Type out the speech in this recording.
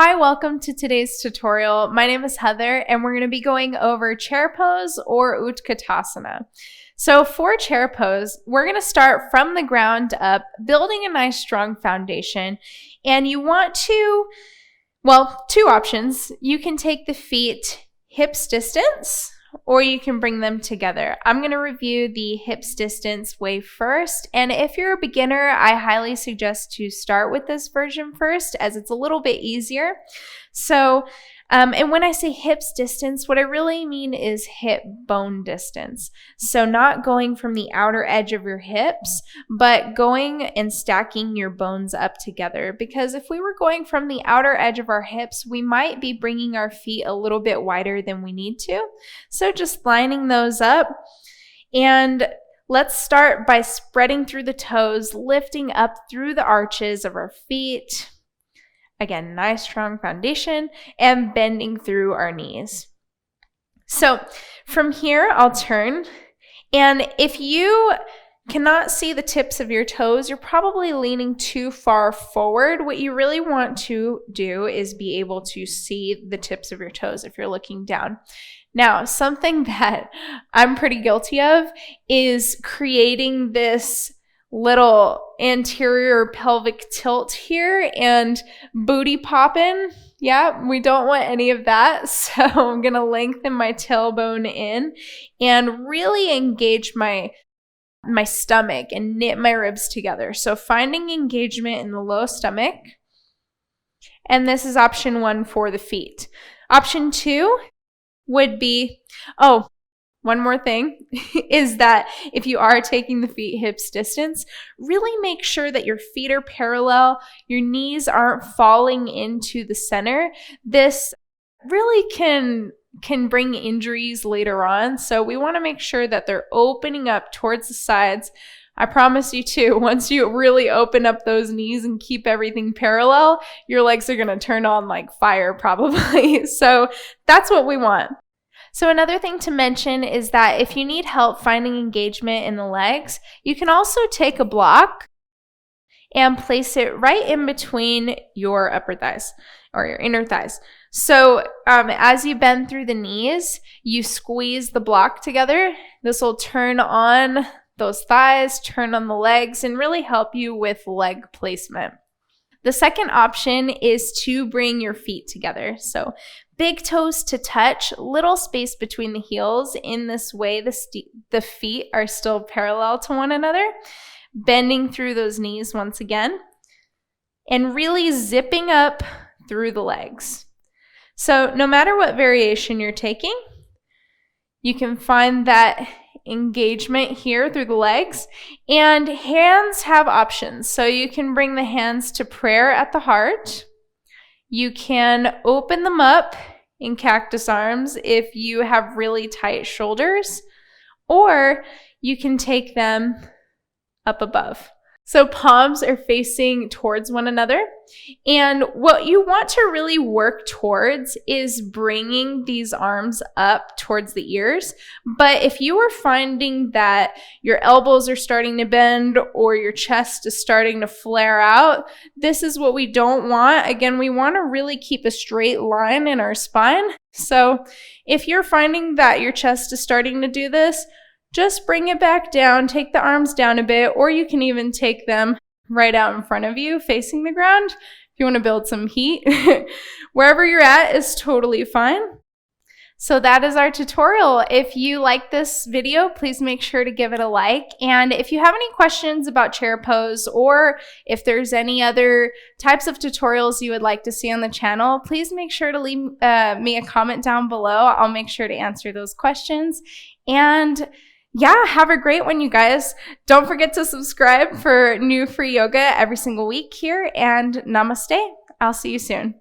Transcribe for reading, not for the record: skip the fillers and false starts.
Hi, welcome to today's tutorial. My name is Heather and we're going to be going over chair pose or Utkatasana. So for chair pose, we're going to start from the ground up, building a nice strong foundation. And you want to, two options. You can take the feet hips distance or you can bring them together. I'm going to review the hips distance way first. And if you're a beginner, I highly suggest to start with this version first as it's a little bit easier. So, and when I say hips distance, what I really mean is hip bone distance. So not going from the outer edge of your hips, but going and stacking your bones up together. Because if we were going from the outer edge of our hips, we might be bringing our feet a little bit wider than we need to. So just lining those up. And let's start by spreading through the toes, lifting up through the arches of our feet. Again, nice strong foundation and bending through our knees. So from here, I'll turn. And if you cannot see the tips of your toes, you're probably leaning too far forward. What you really want to do is be able to see the tips of your toes if you're looking down. Now, something that I'm pretty guilty of is creating this little anterior pelvic tilt here and booty popping. Yeah, we don't want any of that. So I'm going to lengthen my tailbone in and really engage my stomach and knit my ribs together. So finding engagement in the low stomach. And this is option 1 for the feet. Option 2 would be, one more thing is that if you are taking the feet hips distance, really make sure that your feet are parallel, your knees aren't falling into the center. This really can bring injuries later on. So we want to make sure that they're opening up towards the sides. I promise you too, once you really open up those knees and keep everything parallel, your legs are going to turn on like fire probably. So that's what we want. So another thing to mention is that if you need help finding engagement in the legs, you can also take a block and place it right in between your upper thighs or your inner thighs. So as you bend through the knees, you squeeze the block together. This will turn on those thighs, turn on the legs, and really help you with leg placement. The second option is to bring your feet together. So big toes to touch, little space between the heels. In this way, the feet are still parallel to one another, bending through those knees once again, and really zipping up through the legs. So no matter what variation you're taking, you can find that engagement here through the legs. And hands have options. So you can bring the hands to prayer at the heart. You can open them up in cactus arms if you have really tight shoulders, or you can take them up above. So palms are facing towards one another. And what you want to really work towards is bringing these arms up towards the ears. But if you are finding that your elbows are starting to bend or your chest is starting to flare out, this is what we don't want. Again, we want to really keep a straight line in our spine. So if you're finding that your chest is starting to do this, just bring it back down, take the arms down a bit, or you can even take them right out in front of you facing the ground if you want to build some heat. Wherever you're at is totally fine. So that is our tutorial. If you like this video, please make sure to give it a like. And if you have any questions about chair pose, or if there's any other types of tutorials you would like to see on the channel, please make sure to leave me a comment down below. I'll make sure to answer those questions. And yeah, have a great one, you guys. Don't forget to subscribe for new free yoga every single week here, and namaste. I'll see you soon.